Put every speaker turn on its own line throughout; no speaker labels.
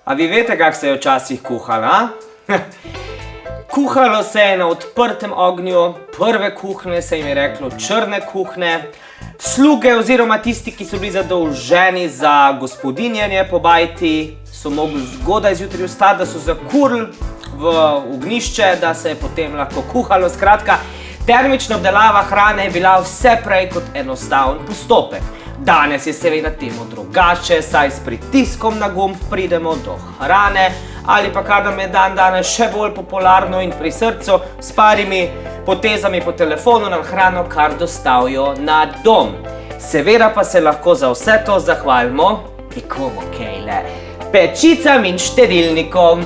A vi veste, kako se je včasih kuhalo, a? Kuhalo se je na odprtem ognju, prve kuhne se jim je reklo črne kuhne, sluge oziroma tisti, ki so bili zadolženi za gospodinjenje po bajti, so mogli zgodaj zjutraj vstati, da so zakurili v ognjišče, da se je potem lahko kuhalo. Skratka, termična obdelava hrane je bila vse prej kot enostaven postopek. Danes je seveda temu drugače, saj s pritiskom na gumb pridemo do hrane, ali pa kar nam je danes še bolj popularno in pri srcu, s parimi potezami po telefonu nam hrano kar dostavijo na dom. Seveda pa se lahko za vse to zahvalimo, komu kejle, pečicam in štedilnikom.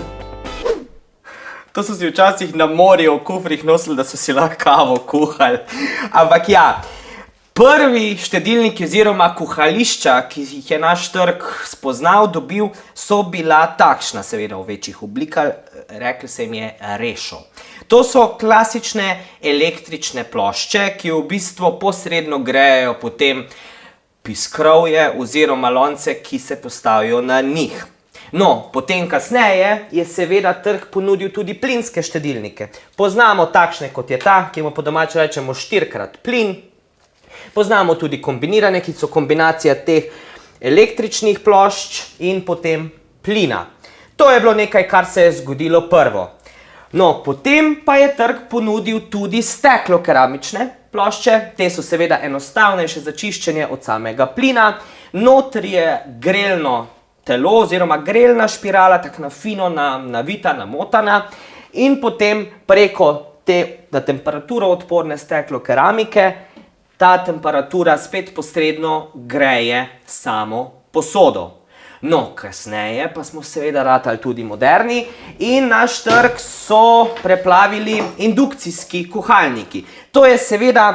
To so si včasih na morju v kufrih nosili, da so si lahko kavo kuhali. Ampak ja, prvi štedilniki oziroma kuhališča, ki jih je naš trg spoznal, dobil, so bila takšna, seveda v večjih oblikah, rekli se jim je rešo. To so klasične električne plošče, ki v bistvu posredno grejejo potem piskrovje oziroma lonce, ki se postavijo na njih. No, potem kasneje je seveda trg ponudil tudi plinske štedilnike. Poznamo takšne kot je ta, ki mu po domače rečemo 4x plin. Poznamo tudi kombinirane, ki so kombinacija teh električnih plošč in potem plina. To je bilo nekaj, kar se je zgodilo prvo. No, potem pa je trg ponudil tudi steklo-keramične plošče. Te so seveda enostavnejše za čiščenje od samega plina. Notri je grelno telo oziroma grelna špirala, tako na fino navita, namotana. In potem preko te na temperaturo odporne steklo-keramike ta temperatura spet posredno greje samo posodo. No, kasneje pa smo seveda ratali tudi moderni in naš trg so preplavili indukcijski kuhalniki. To je seveda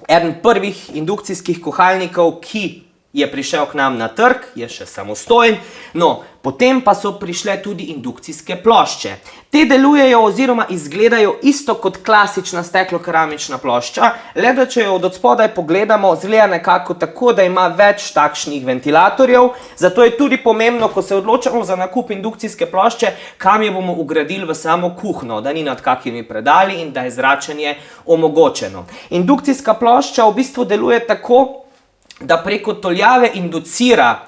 eden prvih indukcijskih kuhalnikov, ki je prišel k nam na trg, je še samostojen. No, potem pa so prišle tudi indukcijske plošče. Te delujejo oziroma izgledajo isto kot klasična steklo-keramična plošča, le da če jo od spodaj pogledamo, izgleda nekako tako, da ima več takšnih ventilatorjev. Zato je tudi pomembno, ko se odločamo za nakup indukcijske plošče, kam jo bomo vgradili v samo kuhno, da ni nad kakimi predali in da je zračenje omogočeno. Indukcijska plošča v bistvu deluje tako, da preko toljave inducira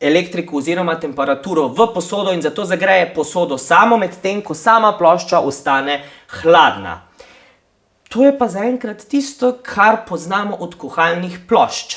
elektriko oziroma temperaturo v posodo in zato zagreje posodo samo, medtem ko sama plošča ostane hladna. To je pa zaenkrat tisto, kar poznamo od kuhalnih plošč.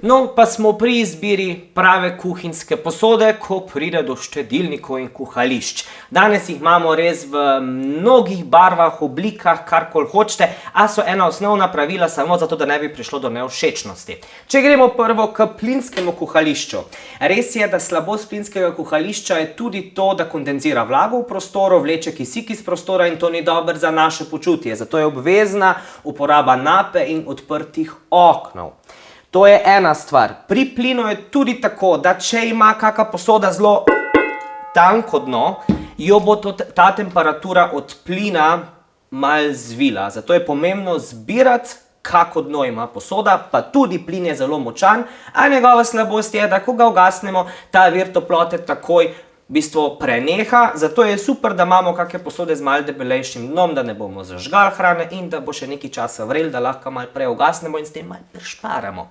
No, pa smo pri izbiri prave kuhinjske posode, ko pride do štedilnikov in kuhališč. Danes jih imamo res v mnogih barvah, oblikah, karkoli hočete, a so ena osnovna pravila samo zato, da ne bi prišlo do nevšečnosti. Če gremo prvo k plinskemu kuhališču. Res je, da slabost plinskega kuhališča je tudi to, da kondenzira vlago v prostoru, vleče kisik iz prostora in to ni dobro za naše počutje. Zato je obvezna uporaba nape in odprtih oknov. To je ena stvar. Pri plinu je tudi tako, da če ima kakšna posoda zelo tanko dno, jo bo ta temperatura od plina malo zvila. Zato je pomembno zbirati, kako dno ima posoda, pa tudi plin je zelo močan, a njegova slabost je, da ko ga ugasnemo, ta vir toplote takoj v bistvu preneha, zato je super, da imamo kakšne posode z malo debelejšim dnom, da ne bomo zažgali hrane in da bo še nekaj časa vrel, da lahko malo prej ugasnemo in s tem malo prišparamo.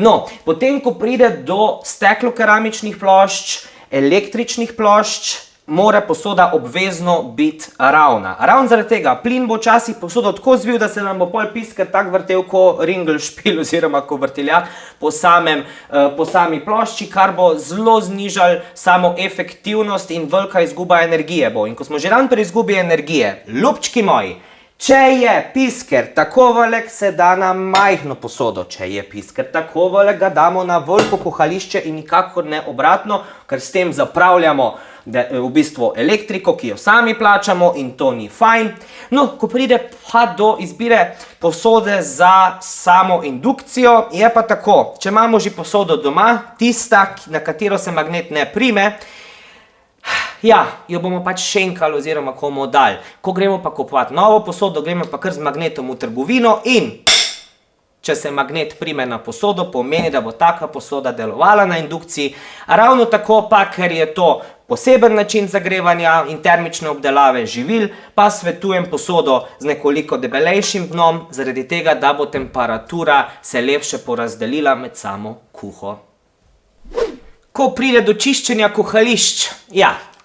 No, potem, ko pride do steklo-keramičnih plošč, električnih plošč, mora posoda obvezno biti ravna. Ravno zaradi tega, plin bo včasih posodo tako zvil, da se nam bo pol pisker tak vrtel ko ringelšpil oziroma ko vrtiljak po sami plošči, kar bo zelo znižal samo efektivnost in velika izguba energije bo. In ko smo že ravno pri izgubi energije, ljubčki moji, če je pisker tako velik, se da na majhno posodo. Če je pisker tako velik, ga damo na veliko kuhališče in nikakor ne obratno, ker s tem zapravljamo v bistvu elektriko, ki jo sami plačamo in to ni fajn. No, ko pride pa do izbire posode za samo indukcijo, je pa tako, če imamo že posodo doma, tista, na katero se magnet ne prime, ja, jo bomo pač šenkali oziroma komu dali. Ko gremo pa kupovati novo posodo, gremo pa kar z magnetom v trgovino in Če se magnet prime na posodo, pomeni, da bo taka posoda delovala na indukciji. Ravno tako pa, ker je to poseben način zagrevanja in termične obdelave živil, pa svetujem posodo z nekoliko debelejšim dnom, zaradi tega, da bo temperatura se lepše porazdelila med samo kuho. Ko pride do čiščenja kuhališč,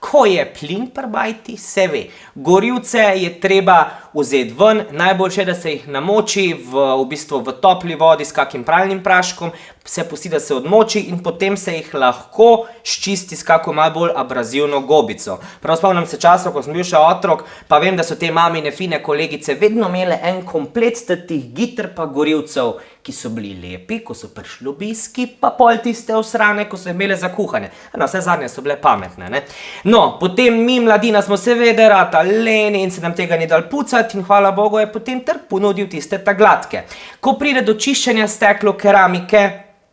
ko je plin pri bajti, se ve. Gorivce je treba vzeti ven, najboljše, da se jih namoči v topli vodi s kakim pralnim praškom, se pusti, da se odmoči in potem se jih lahko sčisti s kako malo bolj abrazivno gobico. Prav spomnim se časov, ko sem bil še otrok, pa vem, da so te mamine fine kolegice vedno imele en komplet teh giter pa gorivcev, ki so bili lepi, ko so prišli obiski, pa pol tiste osrane, ko so imele za kuhanje. No, vse zadnje so bile pametne, ne? No, potem mi mladina smo seveda ratali leni in se nam tega ni dal pucati in hvala Bogu je potem trg ponudil tiste ta gladke. Ko pride do čiščenja steklo keramike,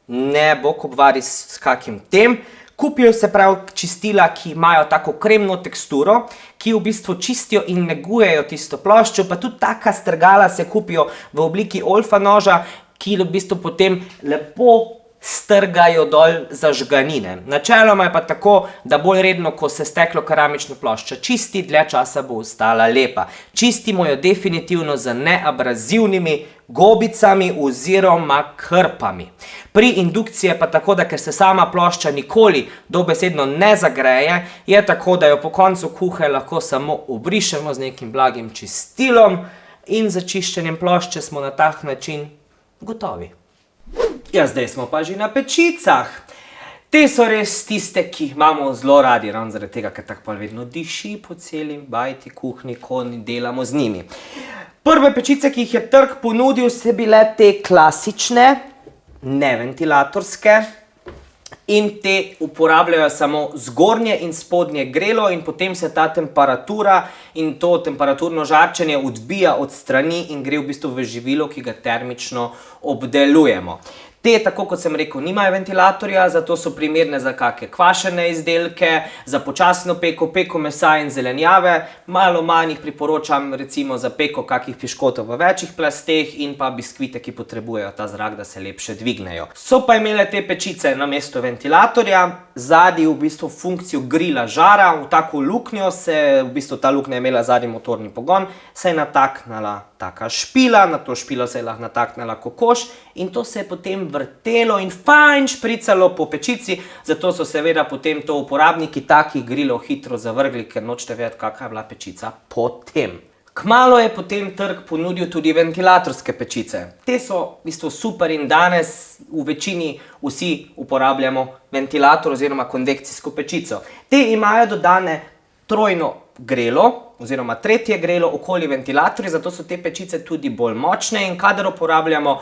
ne bo kubvari s kakim tem, kupijo se prav čistila, ki imajo tako kremno teksturo, ki v bistvu čistijo in negujejo tisto ploščo, pa tudi taka strgala se kupijo v obliki olfa noža, ki v bistvu potem lepo strgajo dol zažganine. Načeloma je pa tako, da bolj redno, ko se steklo keramična plošča čisti, dlje časa bo ostala lepa. Čistimo jo definitivno z neabrazivnimi gobicami oziroma krpami. Pri indukciji je pa tako, da ker se sama plošča nikoli dobesedno ne zagreje, je tako, da jo po koncu kuhe lahko samo obrišemo z nekim blagim čistilom in za čiščenjem plošče smo na tak način gotovi. Zdaj smo pa že na pečicah. Te so res tiste, ki jih imamo zelo radi, ravno zaradi tega, ker tako vedno diši po celi bajti kuhinji, ko delamo z njimi. Prve pečice, ki jih je trg ponudil, so bile te klasične, neventilatorske, in te uporabljajo samo zgornje in spodnje grelo in potem se ta temperatura in to temperaturno žarčenje odbija od strani in gre v bistvu v živilo, ki ga termično obdelujemo. Te, tako kot sem rekel, nimajo ventilatorja, zato so primerne za kakšne kvašene izdelke, za počasno peko mesa in zelenjave, malo manj jih priporočam recimo za peko kakih piškotov v večjih plasteh in pa biskvite, ki potrebujejo ta zrak, da se lepše dvignejo. So pa imele te pečice namesto ventilatorja, zadnji v bistvu funkcijo grila žara, v tako luknjo se, v bistvu ta luknja je imela zadnji motorni pogon, se je nataknala taka špila, na to špilo se je lahko nataknala kokoš in to se je potem vrtelo in fajn špricalo po pečici, zato so seveda potem to uporabniki takih grilov hitro zavrgli, ker nočete vedeti, kakšna je bila pečica potem. Kmalu je potem trg ponudil tudi ventilatorske pečice. Te so v bistvu super in danes v večini vsi uporabljamo ventilator oziroma konvekcijsko pečico. Te imajo dodane trojno grelo oziroma tretje grelo okoli ventilatorja, zato so te pečice tudi bolj močne in kadar uporabljamo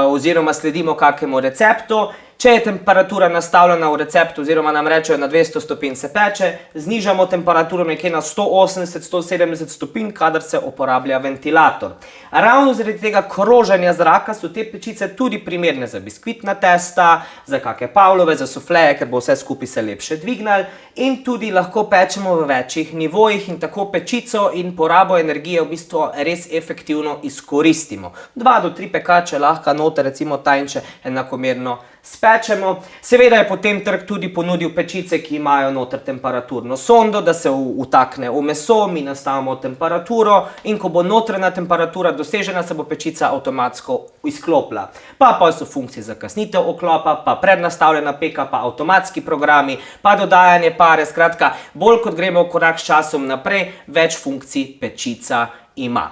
oziroma sledimo kakemu receptu, če je temperatura nastavljena v receptu oziroma nam rečejo na 200 stopinj se peče, znižamo temperaturo nekje na 180-170 stopinj, kadar se uporablja ventilator. Ravno zaradi tega kroženja zraka so te pečice tudi primerne za biskvitna testa, za kakšne pavlove, za sufleje, ker bo vse skupaj se lepše dvignalo in tudi lahko pečemo v večjih nivojih in tako pečico in porabo energije v bistvu res efektivno izkoristimo. 2 do 3 pekače lahko noter recimo tanjše enakomerno spečemo. Seveda je potem trg tudi ponudil pečice, ki imajo noter temperaturno sondo, da se vtakne v meso, mi nastavimo temperaturo in ko bo notranja temperatura dosežena, se bo pečica avtomatsko izklopila. Pa so funkcije za kasnitev oklopa, pa prednastavljena peka, pa avtomatski programi, pa dodajanje pare, skratka, bolj kot gremo v korak s časom naprej, več funkcij pečica ima.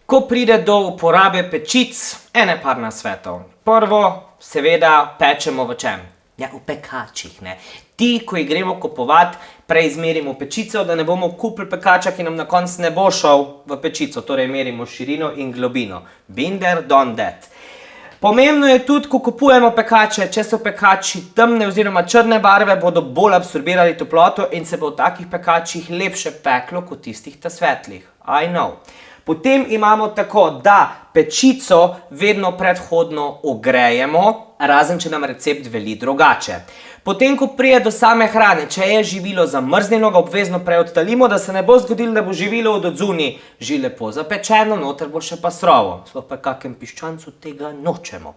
Ko pride do uporabe pečic, ene par nasvetov. Prvo, seveda, pečemo v čem? Ja, v pekačih, ne. Ti, ko jih gremo kupovati, prej izmerimo pečico, da ne bomo kupili pekača, ki nam na koncu ne bo šel v pečico, torej merimo širino in globino. Been there, done that. Pomembno je tudi, ko kupujemo pekače, če so pekači temne oziroma črne barve, bodo bolj absorbirali toploto in se bo v takih pekačih lepše peklo kot tistih ta svetlih. I know. Potem imamo tako, da pečico vedno predhodno ogrejemo, razen če nam recept veli drugače. Potem, ko prije do same hrane, če je živilo zamrznjeno, ga obvezno prej odtalimo, da se ne bo zgodilo, da bo živilo od odzunaj že lepo zapečeno, noter bo še pa surovo. Sploh pa kakem piščancu tega nočemo.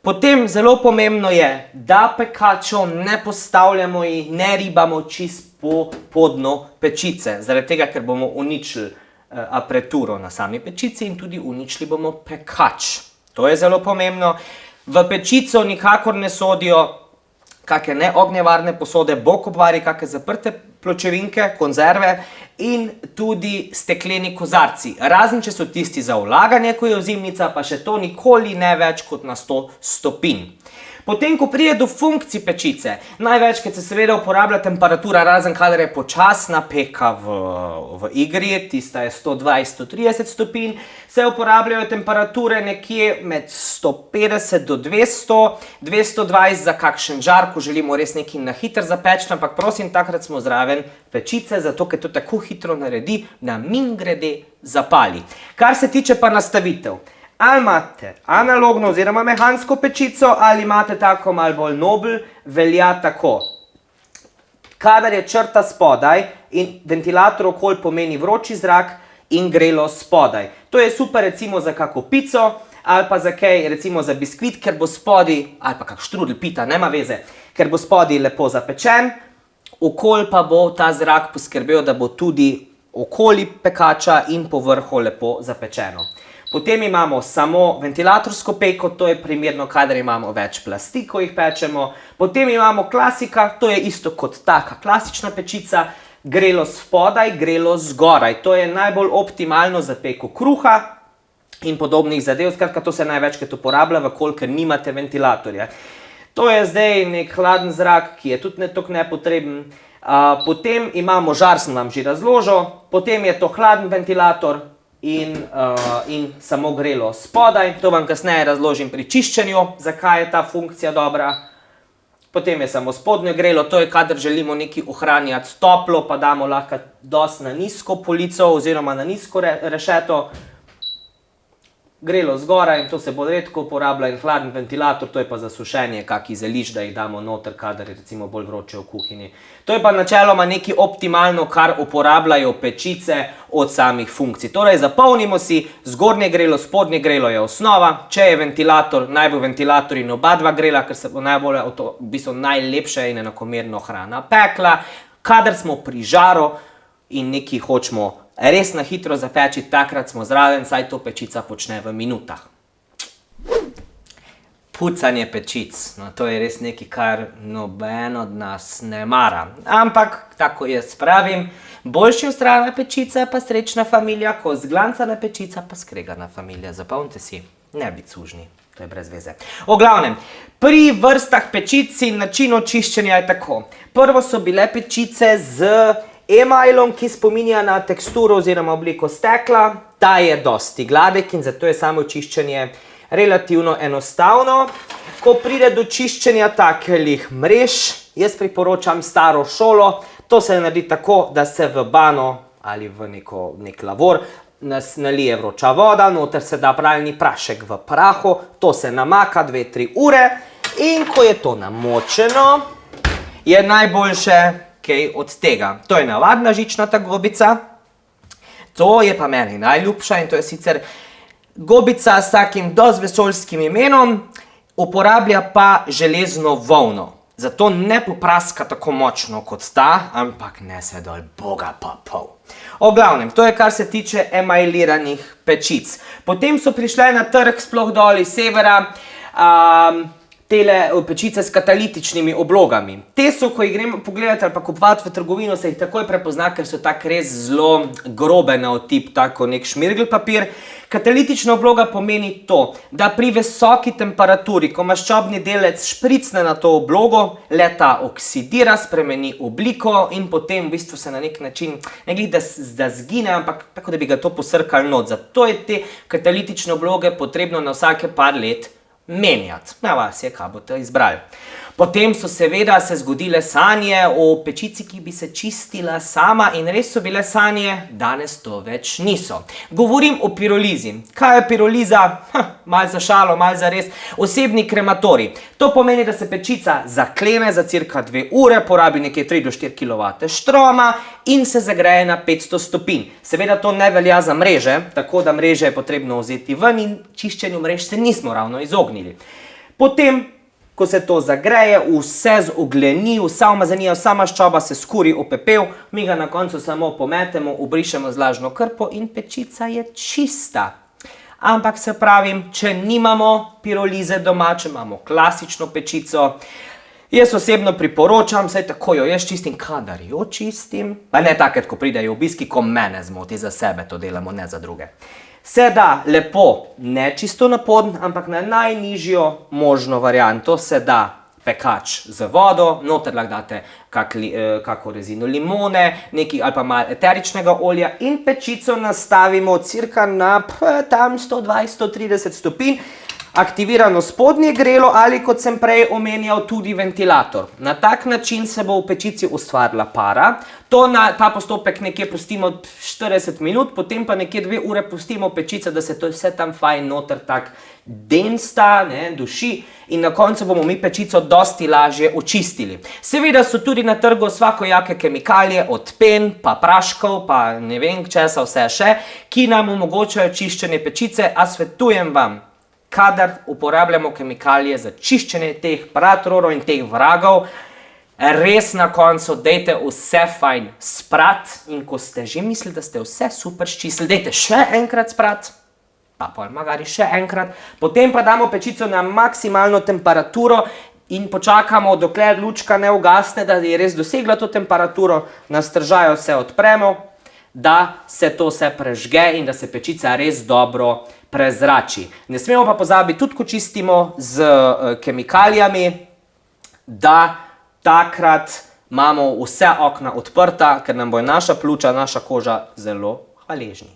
Potem zelo pomembno je, da pekačev ne postavljamo in ne ribamo čist po dnu pečice, zaradi tega, ker bomo uničili apreturo na sami pečici in tudi uničili bomo pekač. To je zelo pomembno. V pečico nikakor ne sodijo kakšne neognjevarne posode, bokovari, kakšne zaprte pločevinke, konzerve in tudi stekleni kozarci. Razen če so tisti za vlaganje, ko je ozimnica, pa še to nikoli ne več kot na 100 stopinj. Potem, ko pride do funkcij pečice, največkrat se seveda uporablja temperatura, razen kadar je počasna peka v igri, tista je 120-130 stopinj, se uporabljajo temperature nekje med 150 do 200, 220 za kakšen žar, ko želimo res nekaj na hitro zapeči, ampak prosim, takrat smo zraven pečice, zato ker to tako hitro naredi, da mimogrede zapali. Kar se tiče pa nastavitev. Ali imate analogno oziroma mehansko pečico, ali imate tako malo bolj nobel, velja tako. Kadar je črta spodaj in ventilator okoli pomeni vroči zrak in grelo spodaj. To je super recimo za kako pico ali pa za kaj, recimo za biskvit, ker bo spodaj, ali pa kak štrudel pita, nema veze, ker bo spodaj lepo zapečen, okoli pa bo ta zrak poskrbel, da bo tudi okoli pekača in po vrhu lepo zapečeno. Potem imamo samo ventilatorsko peko, to je primerno, kadar imamo več plasti, ko jih pečemo. Potem imamo klasika, to je isto kot taka klasična pečica, grelo spodaj, grelo zgoraj. To je najbolj optimalno za peko kruha in podobnih zadev, skratka to se največkrat uporablja, ker nimate ventilatorja. To je zdaj nek hladen zrak, ki je tudi ne toliko nepotreben. Potem imamo žar, sem vam že razložil, potem je to hladen ventilator, in samo grelo spodaj. To vam kasneje razložim pri čiščenju, zakaj je ta funkcija dobra. Potem je samo spodnje grelo, to je kadar želimo nekaj ohranjati toplo, pa damo lahko dosti na nizko polico oziroma na nizko rešeto. Grelo zgoraj in to se bolj redko uporablja in hladen ventilator, to je pa za sušenje kakih zelišč, da jih damo noter, kadar je recimo bolj vroče v kuhinji. To je pa načeloma nekaj optimalno, kar uporabljajo pečice od samih funkcij. Torej zapolnimo si, zgornje grelo, spodnje grelo je osnova, če je ventilator, naj bo ventilator in oba dva grela, ker se bo najlepše in enakomerno hrana pekla. Kadar smo pri žaru in nekaj hočemo res na hitro zapeči, takrat smo zraven, saj to pečica počne v minutah. Pucanje pečic, no to je res nekaj, kar noben od nas ne mara. Ampak, tako jaz pravim, boljši ustrajna pečica pa srečna familija, ko zglancana pečica pa skregana familija. Zapomnite si, ne biti sužni, to je brez veze. O glavnem, pri vrstah pečic in načinu čiščenja je tako. Prvo so bile pečice z emajlom, ki spominja na teksturo oziroma obliko stekla. Ta je dosti gladek in zato je samo čiščenje relativno enostavno. Ko pride do čiščenja takih mrež, jaz priporočam staro šolo. To se naredi tako, da se v bano ali v nek lavor nalije vroča voda, noter se da pralni prašek v prahu, to se namaka 2-3 ure in ko je to namočeno, je najboljše kaj od tega. To je navadna žičnata gobica, to je pa meni najljubša in to je sicer gobica s takim dosti vesoljskim imenom, uporablja pa železno volno. Zato ne popraska tako močno kot ta, ampak nese dol boga pa pol. O glavnem, to je kar se tiče emajliranih pečic. Potem so prišle na trg sploh dol iz severa tele pečice s katalitičnimi oblogami. Te so, ko jih gremo pogledati ali pa kupovati v trgovino, se jih takoj prepozna, ker so tak res zelo grobe na otip, tako nek šmirgl papir. Katalitična obloga pomeni to, da pri visoki temperaturi, ko maščobni delec špricne na to oblogo, le-ta oksidira, spremeni obliko in potem v bistvu se na nek način, ne glede da zgine, ampak tako da bi ga to posrkali not. Zato je te katalitične obloge potrebno na vsake par let menjati. Na vas je, kaj boste izbrali. Potem so seveda se zgodile sanje o pečici, ki bi se čistila sama in res so bile sanje, danes to več niso. Govorim o pirolizi. Kaj je piroliza? Mal za šalo, mal za res. Osebni krematorij. To pomeni, da se pečica zaklene za cirka 2 ure, porabi nekje 3 do 4 kW štroma in se zagreje na 500 stopinj. Seveda to ne velja za mreže, tako da mreže je potrebno vzeti ven in čiščenju mrež se nismo ravno izognili. Potem, ko se to zagreje, vse zogleni, vsa umazanija, vsa maščoba se skuri v pepel, mi ga na koncu samo pometemo, obrišemo z vlažno krpo in pečica je čista. Ampak se pravim, če nimamo pirolize doma, če imamo klasično pečico, jaz osebno priporočam, saj tako jo jaz čistim, kadar jo čistim, pa ne takrat, ko pridejo obiski, ko mene zmoti, za sebe to delamo, ne za druge. Se da lepo, ne čisto na podn, ampak na najnižjo možno varianto se da pekač z vodo, noter lahko date kako rezino limone, nekaj ali pa malo eteričnega olja in pečico nastavimo cirka na tam 120-130 stopinj, aktivirano spodnje grelo ali, kot sem prej omenjal, tudi ventilator. Na tak način se bo v pečici ustvarila para. Ta postopek nekje pustimo 40 minut, potem pa nekje 2 ure pustimo pečico, da se to vse tam fajn noter tak densta, duši in na koncu bomo mi pečico dosti lažje očistili. Seveda so tudi na trgu svakojake kemikalije, od pen, pa praškov, pa ne vem česa vse še, ki nam omogočajo čiščenje pečice, a svetujem vam, kadar uporabljamo kemikalije za čiščenje teh pratrorov in teh vragov, res na koncu dejte vse fajn sprat in ko ste že mislili, da ste vse super ščistili, dejte še enkrat sprat, pa magari še enkrat, potem pa damo pečico na maksimalno temperaturo in počakamo, dokler lučka ne ugasne, da je res dosegla to temperaturo, na stržaju vse odpremo, da se to vse prežge in da se pečica res dobro prezrači. Ne smemo pa pozabiti, tudi ko čistimo z kemikalijami, da takrat imamo vse okna odprta, ker nam bo naša pljuča, naša koža zelo hvaležni.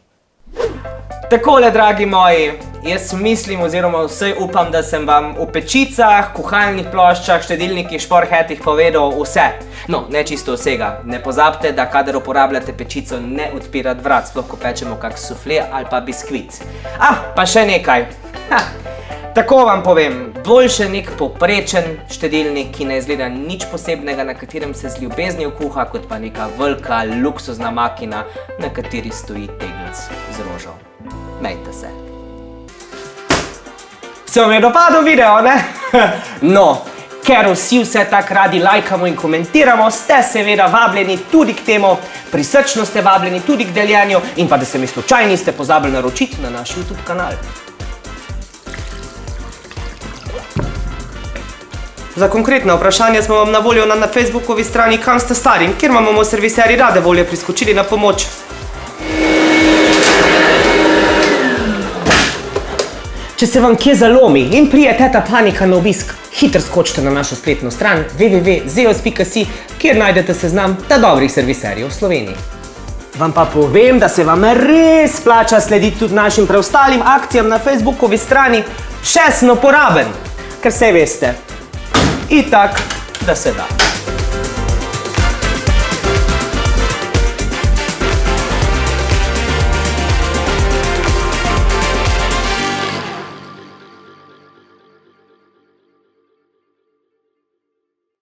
Takole, dragi moji, jaz mislim oziroma vsej upam, da sem vam v pečicah, kuhalnih ploščah, štedilnikih, šporhetih povedal vse. No, ne čisto vsega. Ne pozabite, da kadar uporabljate pečico, ne odpirati vrat, sploh ko pečemo kak sufle ali pa biskvit. Pa še nekaj. Tako vam povem, boljše nek povprečen štedilnik, ki ne izgleda nič posebnega, na katerem se z ljubeznijo kuha, kot pa neka velika, luksuzna makina, na kateri stoji tegelc z rožo. Mejte se. Se vam je dopadel video, ne? No, ker vsi vse tak radi lajkamo in komentiramo, ste seveda vabljeni tudi k temu, prisrčno ste vabljeni tudi k deljenju in pa da se mi slučajno niste pozabili naročiti na naš YouTube kanal. Za konkretna vprašanja smo vam na voljo na Facebookovi strani Kam ste stari, kjer vam bomo serviseri rade volje priskočili na pomoč. Če se vam kje zalomi in prije teta panika na obisk, hitro skočite na našo spletno stran www.zeos.si, kjer najdete seznam dobrih serviserjev v Sloveniji. Vam pa povem, da se vam res splača slediti tudi našim preostalim akcijam na Facebookovi strani, še sem uporaben, ker saj veste. Itak, da se da.